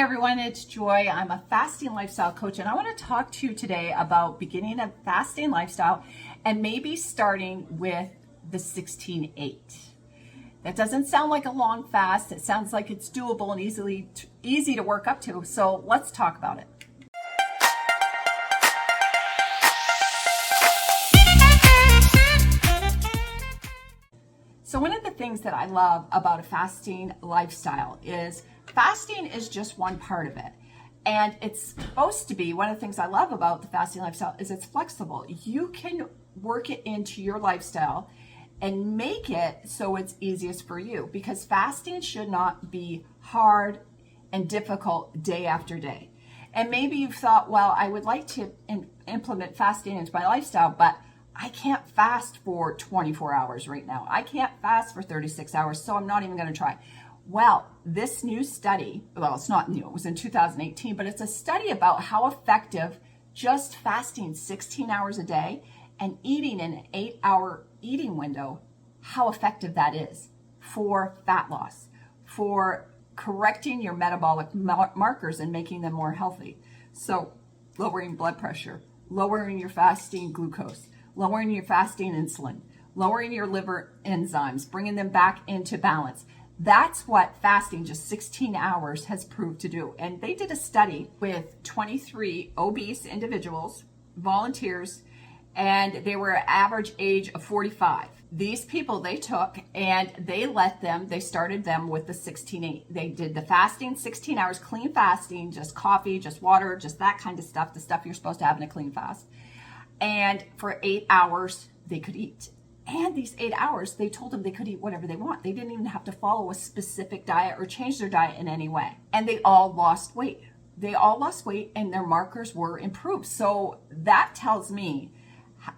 everyone, it's Joy. I'm a fasting lifestyle coach, and I want to talk to you today about beginning a fasting lifestyle and maybe starting with the 16-8. That doesn't sound like a long fast. It sounds like it's doable and easy to work up to. So let's talk about it. So one of the things that I love about a fasting lifestyle is fasting is just one part of it. And it's supposed to be, one of the things I love about the fasting lifestyle is it's flexible. You can work it into your lifestyle and make it so it's easiest for you, because fasting should not be hard and difficult day after day. And maybe you've thought, well, I would like to implement fasting into my lifestyle, but I can't fast for 24 hours right now. I can't fast for 36 hours, so I'm not even going to try. Well, this new study, well, it's not new, it was in 2018, but it's a study about how effective just fasting 16 hours a day and eating in an 8-hour eating window, how effective that is for fat loss, for correcting your metabolic markers and making them more healthy. So lowering blood pressure, lowering your fasting glucose, lowering your fasting insulin, lowering your liver enzymes, bringing them back into balance. That's what fasting just 16 hours has proved to do. And they did a study with 23 obese individuals, volunteers, and they were average age of 45. These people they took and they started them with the 16-8. They did the fasting, 16 hours, clean fasting, just coffee, just water, just that kind of stuff, the stuff you're supposed to have in a clean fast. And for 8 hours, they could eat. And these 8 hours, they told them they could eat whatever they want. They didn't even have to follow a specific diet or change their diet in any way. And they all lost weight. They all lost weight and their markers were improved. So that tells me,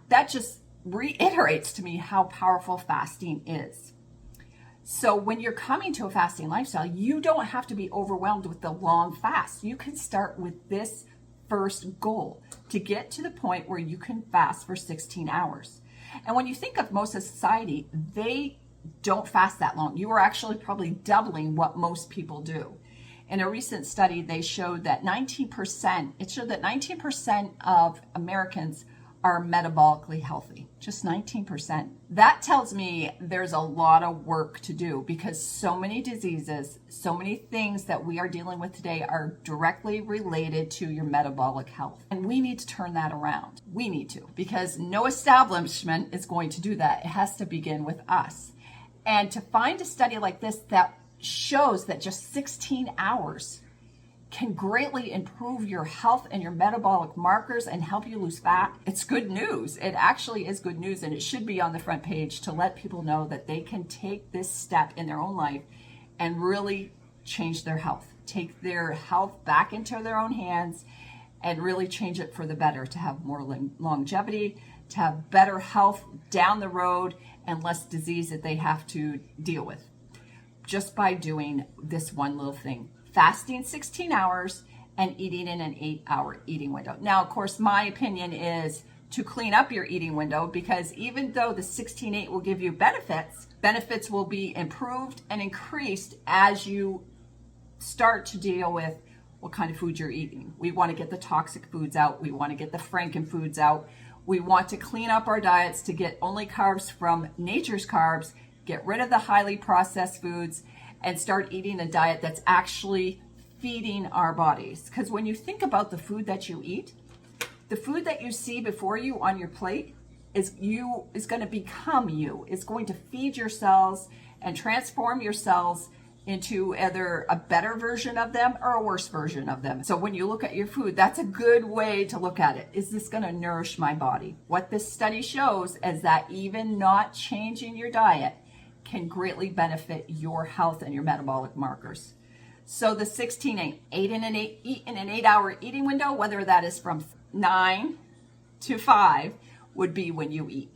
that just reiterates to me how powerful fasting is. So when you're coming to a fasting lifestyle, you don't have to be overwhelmed with the long fast. You can start with this first goal to get to the point where you can fast for 16 hours. And when you think of most of society, they don't fast that long. You are actually probably doubling what most people do. In a recent study, they showed that 19% of Americans are metabolically healthy, just 19%. That tells me there's a lot of work to do, because so many diseases, so many things that we are dealing with today are directly related to your metabolic health. And we need to turn that around. We need to, because no establishment is going to do that. It has to begin with us. And to find a study like this that shows that just 16 hours can greatly improve your health and your metabolic markers and help you lose fat, it's good news. It actually is good news, and it should be on the front page to let people know that they can take this step in their own life and really change their health, take their health back into their own hands and really change it for the better, to have more longevity, to have better health down the road and less disease that they have to deal with, just by doing this one little thing. Fasting 16 hours and eating in an 8-hour eating window. Now, of course, my opinion is to clean up your eating window, because even though the 16-8 will give you benefits will be improved and increased as you start to deal with what kind of food you're eating. We want to get the toxic foods out. We want to get the franken foods out. We want to clean up our diets to get only carbs from nature's carbs, get rid of the highly processed foods, and start eating a diet that's actually feeding our bodies. Because when you think about the food that you eat, the food that you see before you on your plate is going to become you. It's going to feed your cells and transform your cells into either a better version of them or a worse version of them. So when you look at your food, that's a good way to look at it. Is this going to nourish my body? What this study shows is that even not changing your diet can greatly benefit your health and your metabolic markers. So the 16-8, eat in an 8-hour eating window, whether that is from 9 to 5, would be when you eat,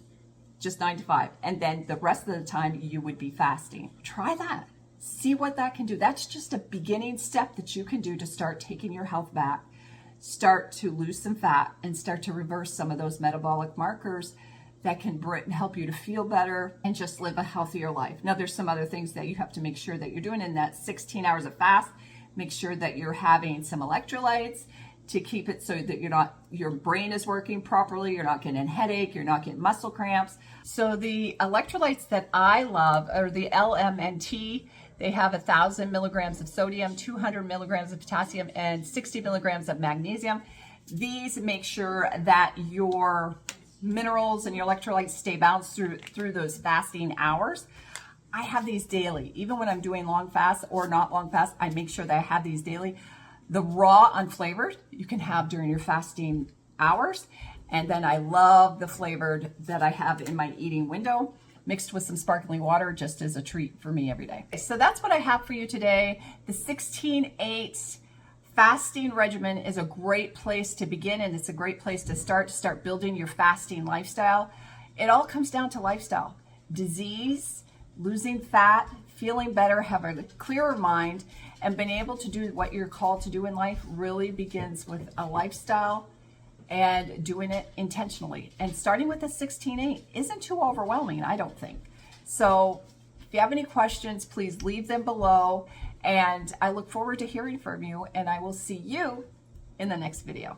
just 9 to 5. And then the rest of the time you would be fasting. Try that. See what that can do. That's just a beginning step that you can do to start taking your health back, start to lose some fat, and start to reverse some of those metabolic markers that can help you to feel better and just live a healthier life. Now, there's some other things that you have to make sure that you're doing in that 16 hours of fast. Make sure that you're having some electrolytes to keep it so that your brain is working properly, you're not getting a headache, you're not getting muscle cramps. So the electrolytes that I love are the LMNT. They have 1,000 milligrams of sodium, 200 milligrams of potassium, and 60 milligrams of magnesium. These make sure that your minerals and your electrolytes stay balanced through those fasting hours. I have these daily. Even when I'm doing long fast or not long fast, I make sure that I have these daily. The raw unflavored you can have during your fasting hours. And then I love the flavored that I have in my eating window, mixed with some sparkling water, just as a treat for me every day. So that's what I have for you today. The 16-8 fasting regimen is a great place to begin, and it's a great place to start building your fasting lifestyle. It all comes down to lifestyle. Disease, losing fat, feeling better, having a clearer mind, and being able to do what you're called to do in life really begins with a lifestyle and doing it intentionally. And starting with a 16-8 isn't too overwhelming, I don't think. So if you have any questions, please leave them below. And I look forward to hearing from you, and I will see you in the next video.